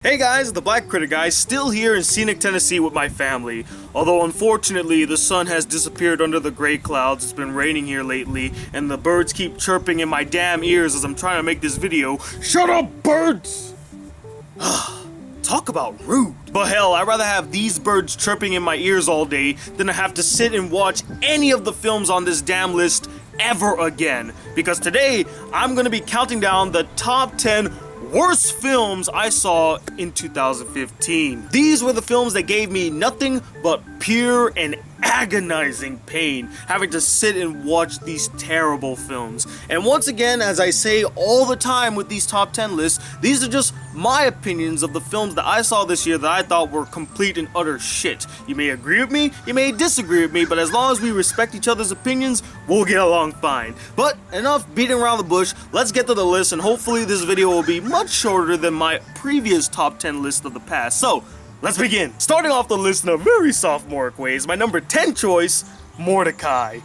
Hey guys, the Black Critic Guy, still here in scenic Tennessee with my family. Although unfortunately, the sun has disappeared under the gray clouds. It's been raining here lately, and the birds keep chirping in my damn ears as I'm trying to make this video. Shut up, birds! Talk about rude. But hell, I'd rather have these birds chirping in my ears all day than to have to sit and watch any of the films on this damn list ever again. Because today, I'm gonna be counting down the top 10 worst films I saw in 2015. These were the films that gave me nothing but pure and agonizing pain, having to sit and watch these terrible films. And once again, as I say all the time with these top 10 lists, these are just my opinions of the films that I saw this year that I thought were complete and utter shit. You may agree with me, you may disagree with me, but as long as we respect each other's opinions, we'll get along fine. But enough beating around the bush, let's get to the list, and hopefully this video will be much shorter than my previous top 10 list of the past. So, let's begin. Starting off the list in a very sophomoric way is my number 10 choice, Mordecai.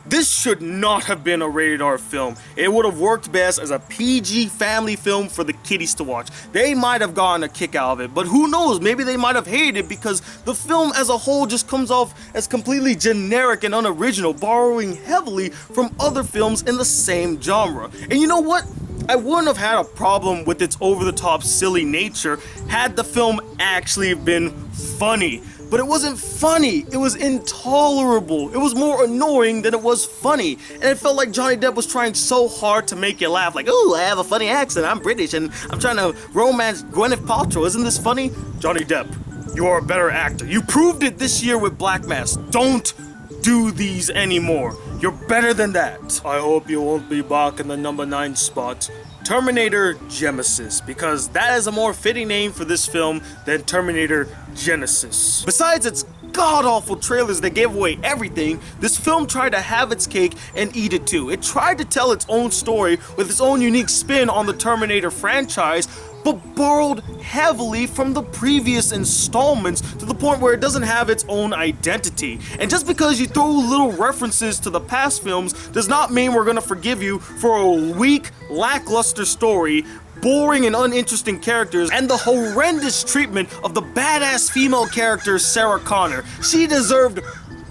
This should not have been a rated R film. It would have worked best as a PG family film for the kiddies to watch. They might have gotten a kick out of it, but who knows, maybe they might have hated it because the film as a whole just comes off as completely generic and unoriginal, borrowing heavily from other films in the same genre. And you know what? I wouldn't have had a problem with its over-the-top silly nature had the film actually been funny. But it wasn't funny, it was intolerable. It was more annoying than it was funny. And it felt like Johnny Depp was trying so hard to make you laugh, like, oh, I have a funny accent, I'm British, and I'm trying to romance Gwyneth Paltrow. Isn't this funny? Johnny Depp, you are a better actor. You proved it this year with Black Mass. Don't do these anymore. You're better than that. I hope you won't be back in the number 9 spot. Terminator Genesis, because that is a more fitting name for this film than Terminator Genesis. Besides its god-awful trailers that gave away everything, this film tried to have its cake and eat it too. It tried to tell its own story with its own unique spin on the Terminator franchise, but borrowed heavily from the previous installments to the point where it doesn't have its own identity. And just because you throw little references to the past films does not mean we're gonna forgive you for a weak, lackluster story, boring and uninteresting characters, and the horrendous treatment of the badass female character Sarah Connor. She deserved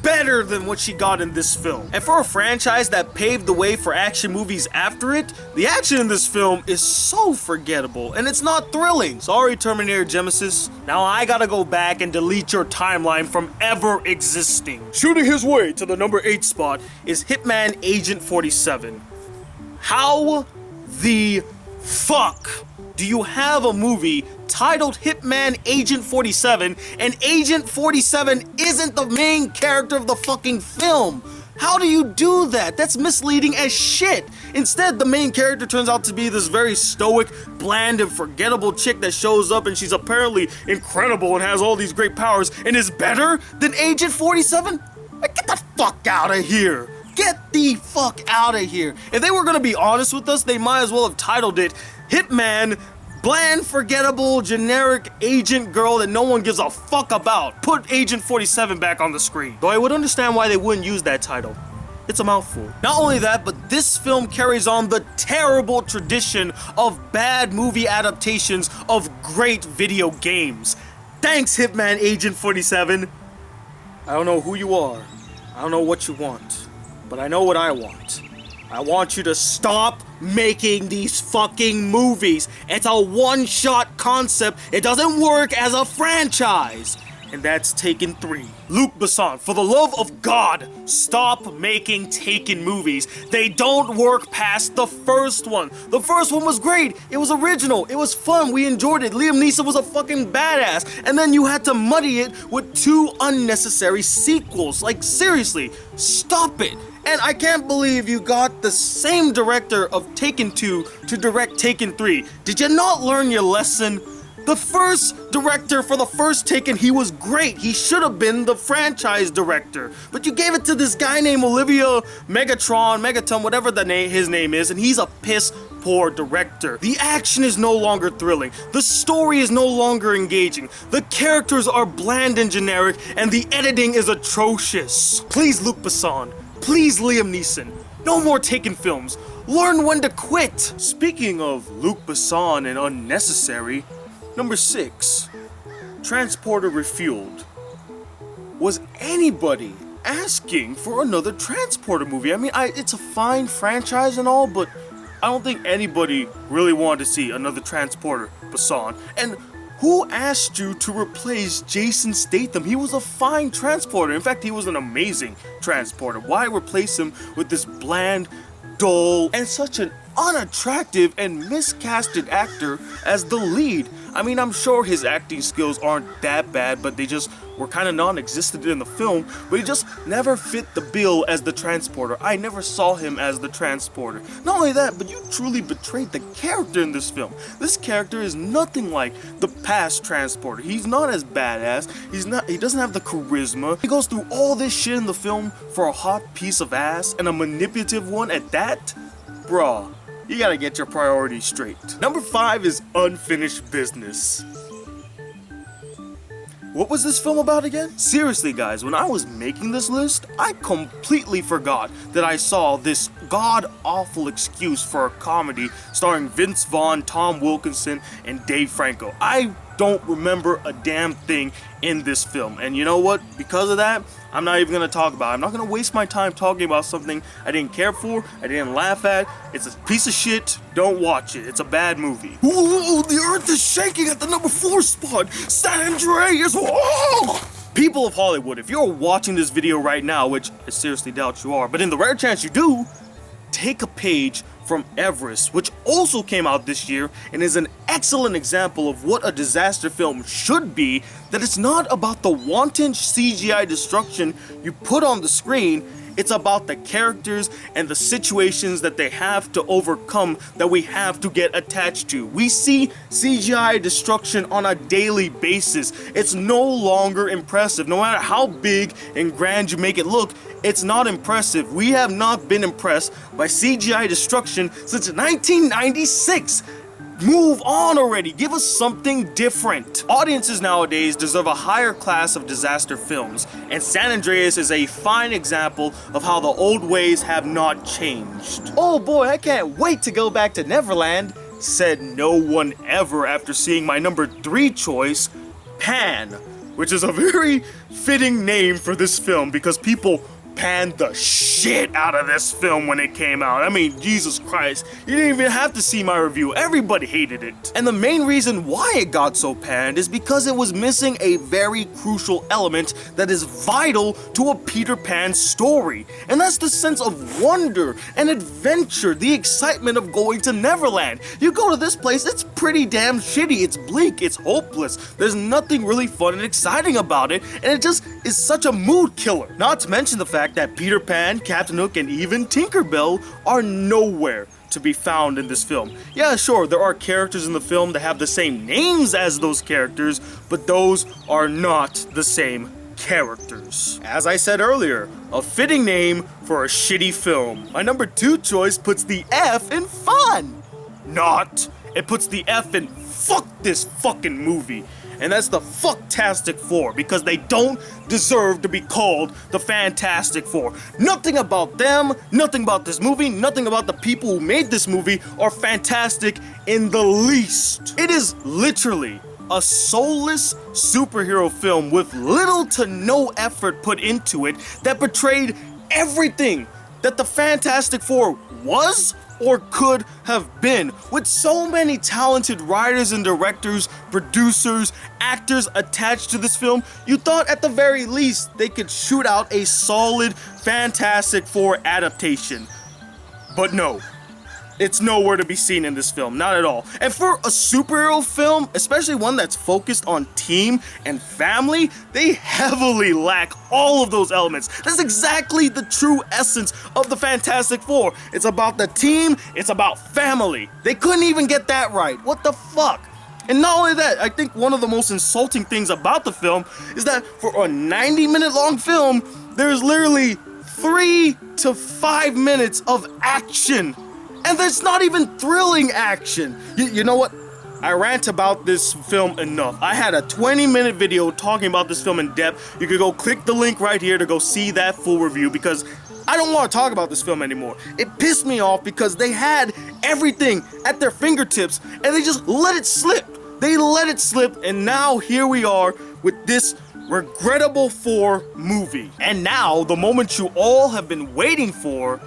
better than what she got in this film. And for a franchise that paved the way for action movies after it, the action in this film is so forgettable, and it's not thrilling. Sorry, Terminator Genesis. Now I gotta go back and delete your timeline from ever existing. Shooting his way to the number 8 spot is Hitman Agent 47. How the fuck do you have a movie titled Hitman Agent 47 and Agent 47 isn't the main character of the fucking film? How do you do that? That's misleading as shit. Instead, the main character turns out to be this very stoic, bland, and forgettable chick that shows up and she's apparently incredible and has all these great powers and is better than Agent 47? Like, get the fuck out of here. Get the fuck out of here. If they were gonna be honest with us, they might as well have titled it Hitman, bland, forgettable, generic agent girl that no one gives a fuck about. Put Agent 47 back on the screen. Though I would understand why they wouldn't use that title. It's a mouthful. Not only that, but this film carries on the terrible tradition of bad movie adaptations of great video games. Thanks, Hitman Agent 47. I don't know who you are. I don't know what you want. But I know what I want. I want you to stop making these fucking movies. It's a one-shot concept. It doesn't work as a franchise. And that's Taken 3. Luc Besson, for the love of God, stop making Taken movies. They don't work past the first one. The first one was great. It was original. It was fun. We enjoyed it. Liam Neeson was a fucking badass. And then you had to muddy it with 2 unnecessary sequels. Like, seriously, stop it. And I can't believe you got the same director of Taken 2 to direct Taken 3. Did you not learn your lesson? The first director for the first Taken, he was great. He should have been the franchise director. But you gave it to this guy named Olivia Megaton, whatever his name is, and he's a piss poor director. The action is no longer thrilling. The story is no longer engaging. The characters are bland and generic, and the editing is atrocious. Please, Luc Besson. Please, Liam Neeson. No more Taken films. Learn when to quit. Speaking of Luc Besson and unnecessary, Number 6, transporter refueled. Was anybody asking for another transporter movie? I mean, it's a fine franchise and all, but I don't think anybody really wanted to see another transporter, Basan. And who asked you to replace Jason Statham? He was a fine transporter. In fact, he was an amazing transporter. Why replace him with this bland, dull, and such an unattractive and miscasted actor as the lead? I mean, I'm sure his acting skills aren't that bad, but they just were kind of non-existent in the film, but he just never fit the bill as the transporter. I never saw him as the transporter. Not only that, but you truly betrayed the character in this film. This character is nothing like the past transporter. He's not as badass. He doesn't have the charisma. He goes through all this shit in the film for a hot piece of ass, and a manipulative one at that? Bruh, you gotta get your priorities straight. Number 5 is unfinished business. What was this film about again? Seriously guys, when I was making this list, I completely forgot that I saw this god-awful excuse for a comedy starring Vince Vaughn, Tom Wilkinson, and Dave Franco. I don't remember a damn thing in this film, and you know what? Because of that, I'm not even gonna talk about it. I'm not gonna waste my time talking about something I didn't care for, I didn't laugh at. It's a piece of shit. Don't watch it. It's a bad movie. Ooh, the earth is shaking at the number 4 spot. San Andreas. Whoa! People of Hollywood, if you're watching this video right now, which I seriously doubt you are, but in the rare chance you do, take a page from Everest, which also came out this year and is an excellent example of what a disaster film should be, that it's not about the wanton CGI destruction you put on the screen, it's about the characters and the situations that they have to overcome that we have to get attached to. We see CGI destruction on a daily basis. It's no longer impressive. No matter how big and grand you make it look, it's not impressive. We have not been impressed by CGI destruction since 1996. Move on already. Give us something different. Audiences nowadays deserve a higher class of disaster films, and San Andreas is a fine example of how the old ways have not changed. Oh boy, I can't wait to go back to Neverland, said no one ever after seeing my number 3 choice, Pan, which is a very fitting name for this film because people panned the shit out of this film when it came out. I mean, Jesus Christ, you didn't even have to see my review. Everybody hated it. And the main reason why it got so panned is because it was missing a very crucial element that is vital to a Peter Pan story. And that's the sense of wonder and adventure, the excitement of going to Neverland. You go to this place, it's pretty damn shitty. It's bleak, it's hopeless. There's nothing really fun and exciting about it, and it just is such a mood killer. Not to mention the fact that Peter Pan, Captain Hook, and even Tinkerbell are nowhere to be found in this film. Yeah, sure, there are characters in the film that have the same names as those characters, but those are not the same characters. As I said earlier, a fitting name for a shitty film. My number 2 choice puts the F in fun. Not. It puts the F in fuck this fucking movie. And that's the Fucktastic Four, because they don't deserve to be called the Fantastic Four. Nothing about them, nothing about this movie, nothing about the people who made this movie are fantastic in the least. It is literally a soulless superhero film with little to no effort put into it that portrayed everything that the Fantastic Four was or could have been, with so many talented writers and directors, producers, actors attached to this film. You thought at the very least they could shoot out a solid Fantastic Four adaptation. But no, it's nowhere to be seen in this film, not at all. And for a superhero film, especially one that's focused on team and family, they heavily lack all of those elements. That's exactly the true essence of the Fantastic Four. It's about the team, it's about family. They couldn't even get that right. What the fuck? And not only that, I think one of the most insulting things about the film is that for a 90-minute long film, there's literally 3 to 5 minutes of action. And there's not even thrilling action. You know what? I rant about this film enough. I had a 20-minute video talking about this film in depth. You could go click the link right here to go see that full review, because I don't want to talk about this film anymore. It pissed me off because they had everything at their fingertips and they just let it slip. They let it slip, and now here we are with this regrettable 4 movie. And now, the moment you all have been waiting for,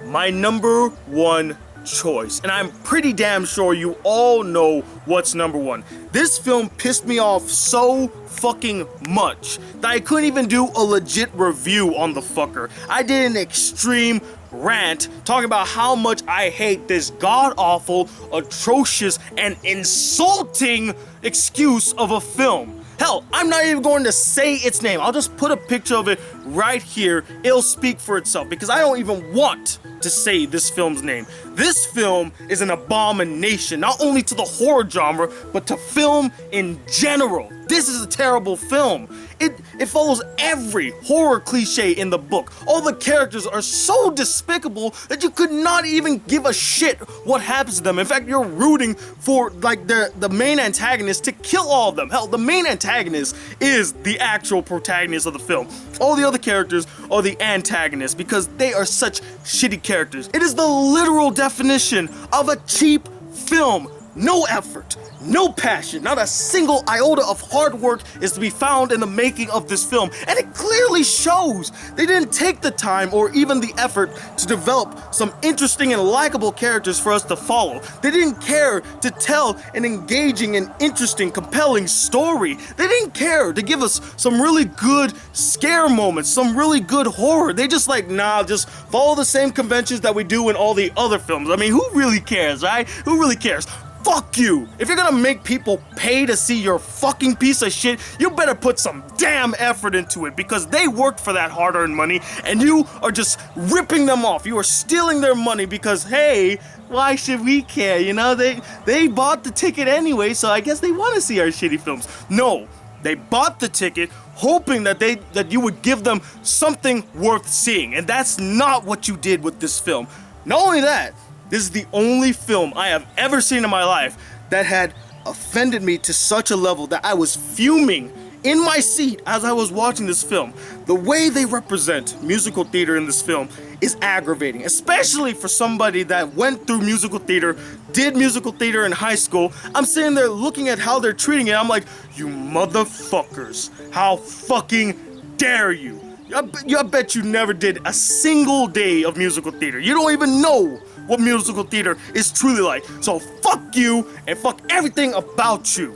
my number 1 choice. And I'm pretty damn sure you all know what's number 1. This film pissed me off so fucking much that I couldn't even do a legit review on the fucker. I did an extreme rant talking about how much I hate this god-awful, atrocious, and insulting excuse of a film. Hell, I'm not even going to say its name. I'll just put a picture of it right here. It'll speak for itself because I don't even want to say this film's name. This film is an abomination, not only to the horror genre, but to film in general. This is a terrible film. It follows every horror cliche in the book. All the characters are so despicable that you could not even give a shit what happens to them. In fact, you're rooting for like the main antagonist to kill all of them. Hell, the main antagonist is the actual protagonist of the film. All the other characters are the antagonists because they are such shitty characters. It is the literal definition of a cheap film. No effort, no passion, not a single iota of hard work is to be found in the making of this film, and it clearly shows. They didn't take the time or even the effort to develop some interesting and likable characters for us to follow. They didn't care to tell an engaging and interesting, compelling story. They didn't care to give us some really good scare moments, some really good horror. They just like, nah, just follow the same conventions that we do in all the other films. I mean, who really cares, right? Who really cares? Fuck you! If you're gonna make people pay to see your fucking piece of shit, you better put some damn effort into it because they worked for that hard-earned money and you are just ripping them off. You are stealing their money because, hey, why should we care? You know, they bought the ticket anyway, so I guess they want to see our shitty films. No, they bought the ticket hoping that you would give them something worth seeing, and that's not what you did with this film. Not only that, this is the only film I have ever seen in my life that had offended me to such a level that I was fuming in my seat as I was watching this film. The way they represent musical theater in this film is aggravating, especially for somebody that went through musical theater, did musical theater in high school. I'm sitting there looking at how they're treating it. I'm like, you motherfuckers, how fucking dare you? I bet you never did a single day of musical theater. You don't even know what musical theater is truly like. So fuck you and fuck everything about you.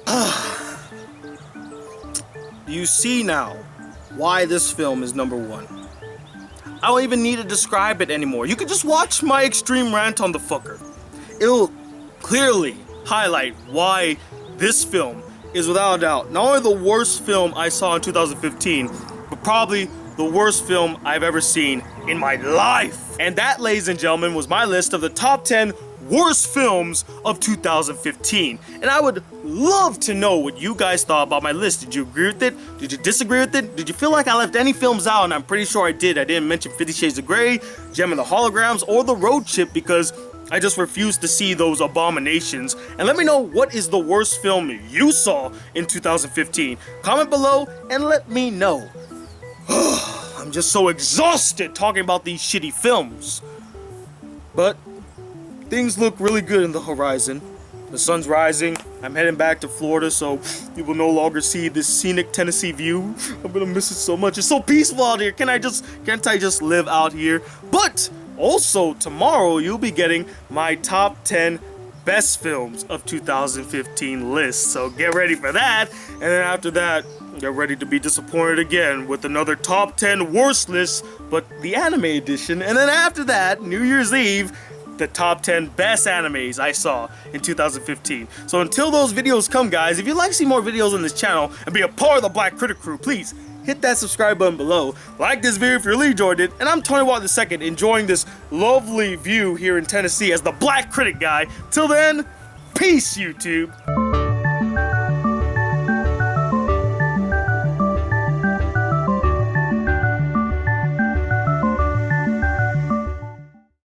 You see now why this film is number 1. I don't even need to describe it anymore. You can just watch my extreme rant on the fucker. It'll clearly highlight why this film is without a doubt not only the worst film I saw in 2015, but probably the worst film I've ever seen in my life. And that, ladies and gentlemen, was my list of the top 10 worst films of 2015. And I would love to know what you guys thought about my list. Did you agree with it? Did you disagree with it? Did you feel like I left any films out? And I'm pretty sure I did. I didn't mention 50 Shades of Grey, Gem and the Holograms, or The Road Trip because I just refused to see those abominations. And let me know what is the worst film you saw in 2015. Comment below and let me know. I'm just so exhausted talking about these shitty films. But things look really good in the horizon. The sun's rising. I'm heading back to Florida, so you will no longer see this scenic Tennessee view. I'm gonna miss it so much. It's so peaceful out here. Can't I just live out here? But also tomorrow you'll be getting my top 10 best films of 2015 list. So get ready for that. And then after that, get ready to be disappointed again with another top 10 worst list, but the anime edition. And then after that, New Year's Eve, the top 10 best animes I saw in 2015. So until those videos come, guys, if you'd like to see more videos on this channel and be a part of the Black Critic crew, please hit that subscribe button below. Like this video if you really enjoyed it. And I'm Tony Watt II, enjoying this lovely view here in Tennessee as the Black Critic Guy. Till then, peace, YouTube.